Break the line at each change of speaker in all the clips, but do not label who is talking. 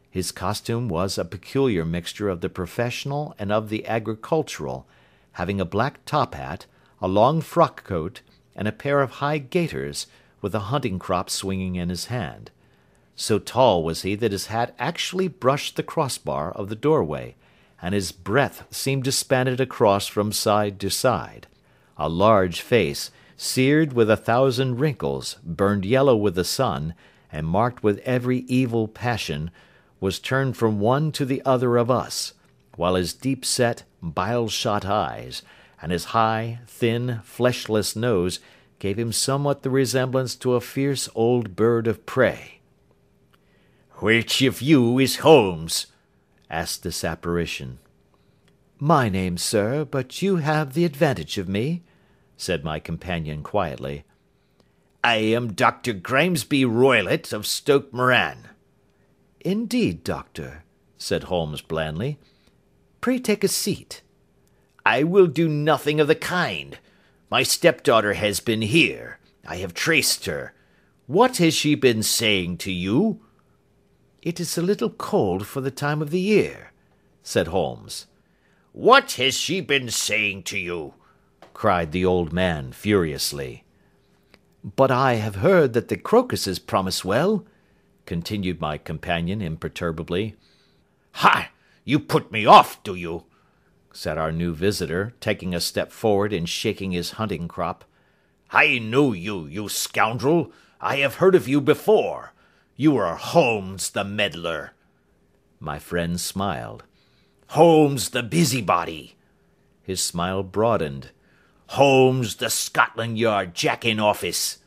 His costume was a peculiar mixture of the professional and of the agricultural, having a black top hat, a long frock coat, and a pair of high gaiters, with a hunting crop swinging in his hand. So tall was he that his hat actually brushed the crossbar of the doorway, and his breadth seemed to span it across from side to side. A large face, seared with 1,000 wrinkles, burned yellow with the sun, and marked with every evil passion, was turned from one to the other of us, while his deep-set, bile-shot eyes, and his high, thin, fleshless nose gave him somewhat the resemblance to a fierce old bird of prey. "Which of you is Holmes?" asked this apparition. "My name, sir, but you have the advantage of me," said my companion quietly. "I am Dr. Grimesby Roylott of Stoke Moran." "Indeed, doctor," said Holmes blandly. "Pray take a seat." "I will do nothing of the kind. My stepdaughter has been here. I have traced her. What has she been saying to you?" "It is a little cold for the time of the year," said Holmes. "What has she been saying to you?" cried the old man furiously. "But I have heard that the crocuses promise well," continued my companion imperturbably. "Ha! You put me off, do you?" said our new visitor, taking a step forward and shaking his hunting crop. "I know you, you scoundrel. I have heard of you before. You are Holmes the meddler." My friend smiled. "Holmes the busybody." His smile broadened. "Holmes the Scotland Yard Jack-in-office."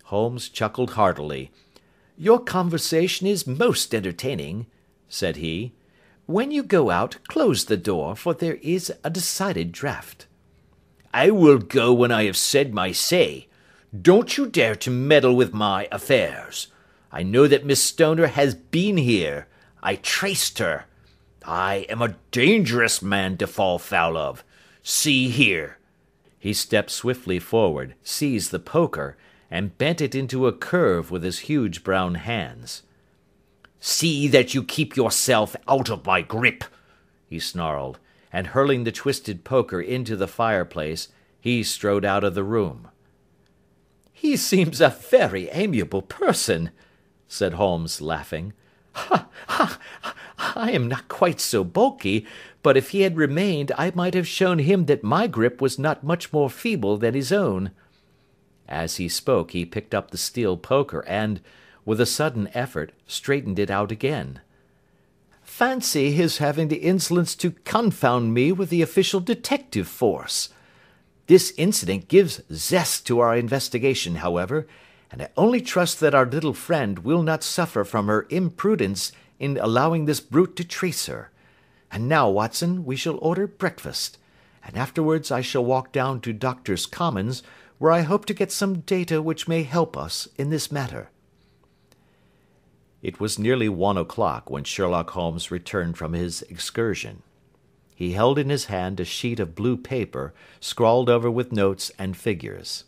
Holmes chuckled heartily. "Your conversation is most entertaining," said he. "When you go out, close the door, for there is a decided draught." "I will go when I have said my say. Don't you dare to meddle with my affairs. I know that Miss Stoner has been here. I traced her. I am a dangerous man to fall foul of. See here." He stepped swiftly forward, seized the poker, and bent it into a curve with his huge brown hands. "See that you keep yourself out of my grip," he snarled, and hurling the twisted poker into the fireplace, he strode out of the room. "He seems a very amiable person," said Holmes, laughing. "Ha! Ha! I am not quite so bulky, but if he had remained I might have shown him that my grip was not much more feeble than his own." As he spoke he picked up the steel poker and, with a sudden effort, straightened it out again. "Fancy his having the insolence to confound me with the official detective force! This incident gives zest to our investigation, however, and I only trust that our little friend will not suffer from her imprudence in allowing this brute to trace her. And now, Watson, we shall order breakfast, and afterwards I shall walk down to Doctors' Commons, where I hope to get some data which may help us in this matter." It was nearly 1 o'clock when Sherlock Holmes returned from his excursion. He held in his hand a sheet of blue paper, scrawled over with notes and figures.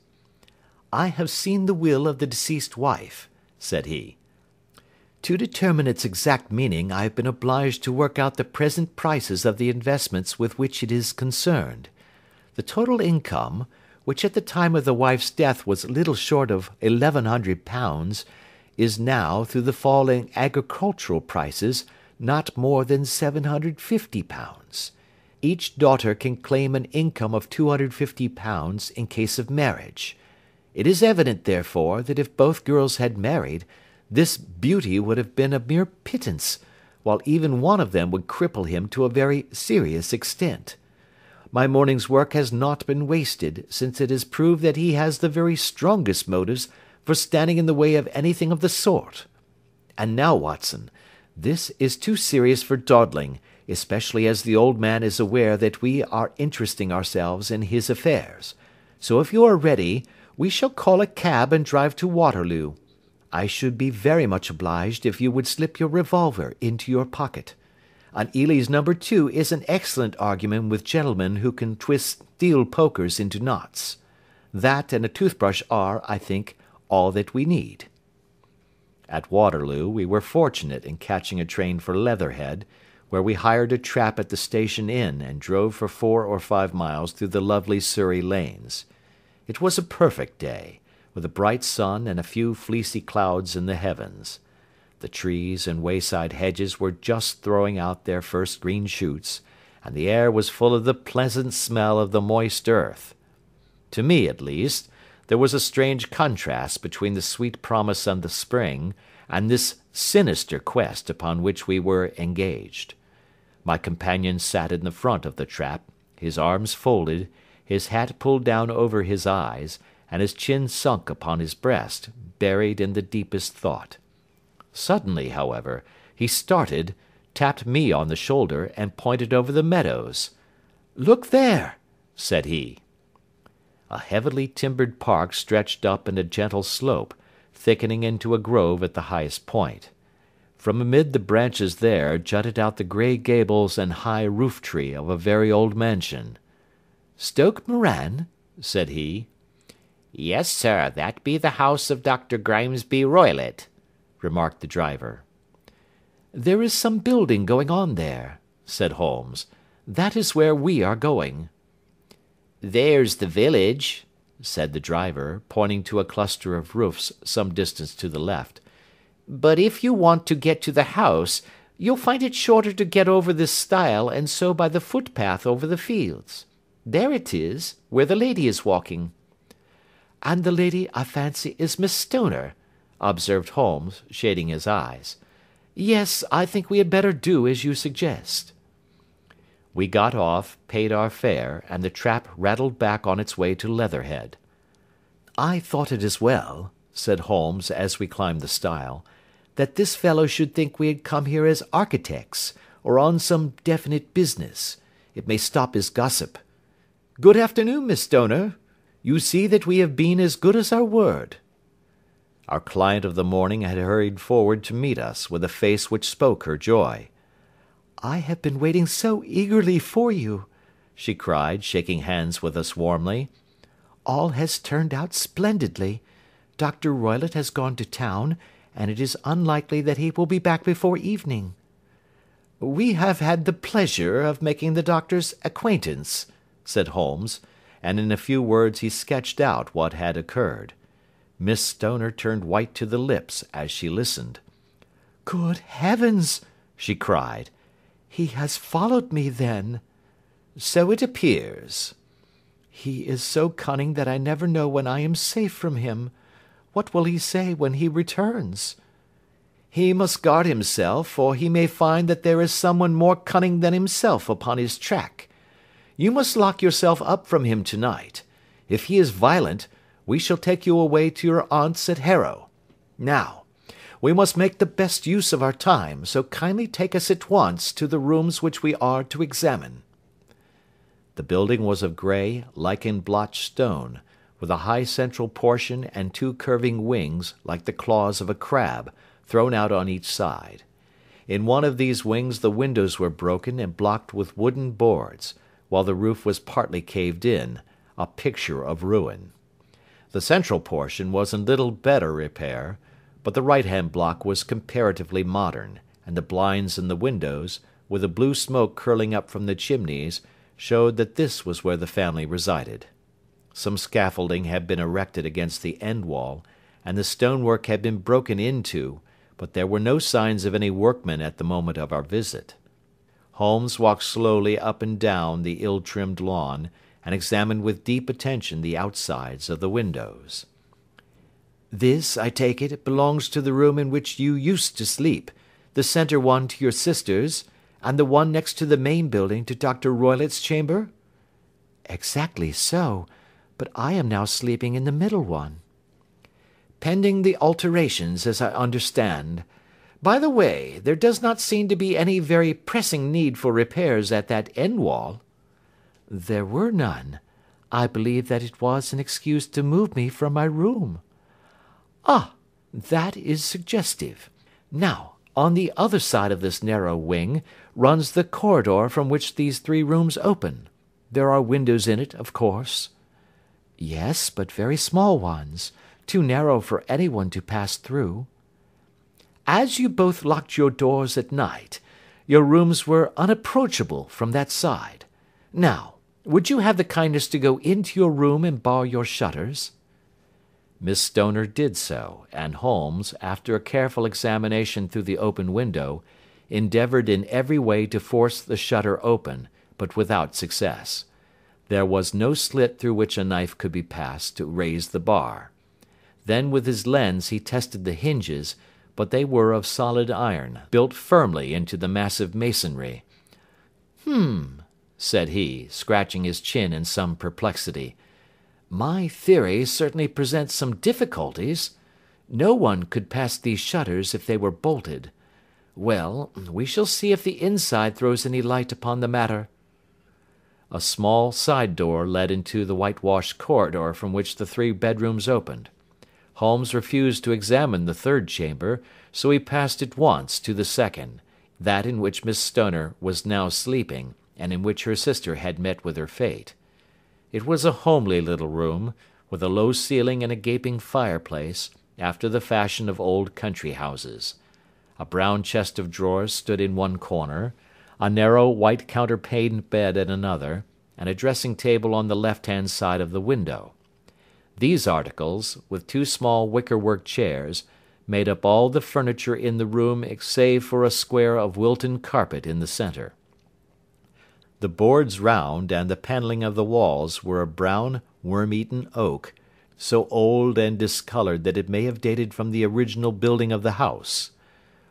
"I have seen the will of the deceased wife," said he. "To determine its exact meaning I have been obliged to work out the present prices of the investments with which it is concerned. The total income, which at the time of the wife's death was little short of £1,100, is now, through the fall in agricultural prices, not more than £750. Each daughter can claim an income of £250 in case of marriage. It is evident, therefore, that if both girls had married, this beauty would have been a mere pittance, while even one of them would cripple him to a very serious extent. My morning's work has not been wasted, since it has proved that he has the very strongest motives for standing in the way of anything of the sort. And now, Watson, this is too serious for dawdling, especially as the old man is aware that we are interesting ourselves in his affairs. So if you are ready, we shall call a cab and drive to Waterloo. I should be very much obliged if you would slip your revolver into your pocket. An Ely's No. 2 is an excellent argument with gentlemen who can twist steel pokers into knots. That and a toothbrush are, I think, all that we need." At Waterloo we were fortunate in catching a train for Leatherhead, where we hired a trap at the station inn and drove for 4 or 5 miles through the lovely Surrey lanes. It was a perfect day, with a bright sun and a few fleecy clouds in the heavens. The trees and wayside hedges were just throwing out their first green shoots, and the air was full of the pleasant smell of the moist earth. To me, at least, there was a strange contrast between the sweet promise of the spring and this sinister quest upon which we were engaged. My companion sat in the front of the trap, his arms folded, his hat pulled down over his eyes, and his chin sunk upon his breast, buried in the deepest thought. Suddenly, however, he started, tapped me on the shoulder, and pointed over the meadows. "Look there," said he. A heavily timbered park stretched up in a gentle slope, thickening into a grove at the highest point. From amid the branches there jutted out the grey gables and high roof-tree of a very old mansion. "Stoke Moran?" said he. "Yes, sir, that be the house of Dr. Grimesby Roylott," remarked the driver. "There is some building going on there," said Holmes. "That is where we are going." "There's the village," said the driver, pointing to a cluster of roofs some distance to the left. "But if you want to get to the house, you'll find it shorter to get over this stile and so by the footpath over the fields. There it is, where the lady is walking." "And the lady, I fancy, is Miss Stoner," observed Holmes, shading his eyes. "Yes, I think we had better do as you suggest." We got off, paid our fare, and the trap rattled back on its way to Leatherhead. "I thought it as well," said Holmes as we climbed the stile, "that this fellow should think we had come here as architects, or on some definite business. It may stop his gossip. Good afternoon, Miss Stoner. You see that we have been as good as our word." Our client of the morning had hurried forward to meet us with a face which spoke her joy. "I have been waiting so eagerly for you," she cried, shaking hands with us warmly. "All has turned out splendidly. Dr. Roylott has gone to town, and it is unlikely that he will be back before evening." "We have had the pleasure of making the doctor's acquaintance," said Holmes, and in a few words he sketched out what had occurred. Miss Stoner turned white to the lips as she listened. "Good heavens!" she cried. "He has followed me, then?" "So it appears." "He is so cunning that I never know when I am safe from him. What will he say when he returns?" "He must guard himself, for he may find that there is someone more cunning than himself upon his track. You must lock yourself up from him to-night. If he is violent, we shall take you away to your aunt's at Harrow. Now, we must make the best use of our time, so kindly take us at once to the rooms which we are to examine." The building was of grey, lichen-blotched stone, with a high central portion and 2 curving wings like the claws of a crab, thrown out on each side. In one of these wings the windows were broken and blocked with wooden boards, while the roof was partly caved in, a picture of ruin. The central portion was in little better repair, but the right-hand block was comparatively modern, and the blinds in the windows, with the blue smoke curling up from the chimneys, showed that this was where the family resided. Some scaffolding had been erected against the end wall, and the stonework had been broken into, but there were no signs of any workmen at the moment of our visit. Holmes walked slowly up and down the ill-trimmed lawn, and examined with deep attention the outsides of the windows. "This, I take it, belongs to the room in which you used to sleep, the centre one to your sister's, and the one next to the main building to Dr. Roylott's chamber?" "Exactly so, but I am now sleeping in the middle one." "Pending the alterations, as I understand. By the way, there does not seem to be any very pressing need for repairs at that end wall." "There were none. I believe that it was an excuse to move me from my room." "Ah, that is suggestive. Now, on the other side of this narrow wing runs the corridor from which these 3 rooms open. There are windows in it, of course." "Yes, but very small ones, too narrow for anyone to pass through." As you both locked your doors at night, your rooms were unapproachable from that side. Now, would you have the kindness to go into your room and bar your shutters?" Miss Stoner did so, and Holmes, after a careful examination through the open window, endeavoured in every way to force the shutter open, but without success. There was no slit through which a knife could be passed to raise the bar. Then with his lens he tested the hinges, but they were of solid iron, built firmly into the massive masonry. Said he, scratching his chin in some perplexity. "My theory certainly presents some difficulties. No one could pass these shutters if they were bolted. Well, we shall see if the inside throws any light upon the matter." A small side door led into the whitewashed corridor from which the 3 bedrooms opened. Holmes refused to examine the 3rd chamber, so he passed at once to the 2nd, that in which Miss Stoner was now sleeping, and in which her sister had met with her fate. It was a homely little room, with a low ceiling and a gaping fireplace, after the fashion of old country houses. A brown chest of drawers stood in one corner, a narrow white counterpaned bed in another, and a dressing table on the left-hand side of the window. These articles, with 2 small wicker-work chairs, made up all the furniture in the room save for a square of Wilton carpet in the centre. The boards round and the panelling of the walls were of brown, worm-eaten oak, so old and discoloured that it may have dated from the original building of the house.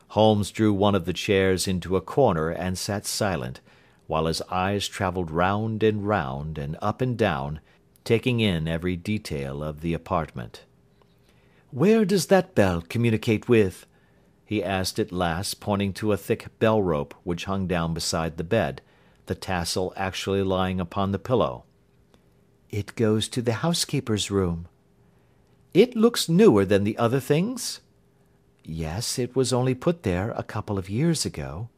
Holmes drew one of the chairs into a corner and sat silent, while his eyes travelled round and up and down, taking in every detail of the apartment. "Where does that bell communicate with?" he asked at last, pointing to a thick bell-rope which hung down beside the bed, the tassel actually lying upon the pillow. "It goes to the housekeeper's room." "It looks newer than the other things?" "Yes, it was only put there a couple of years ago."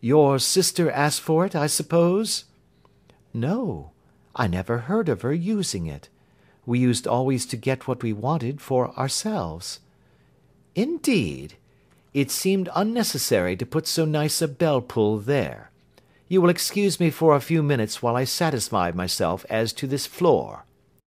"Your sister asked for it, I suppose?" "No, I never heard of her using it. We used always to get what we wanted for ourselves." "Indeed! It seemed unnecessary to put so nice a bell-pull there. You will excuse me for a few minutes while I satisfy myself as to this floor."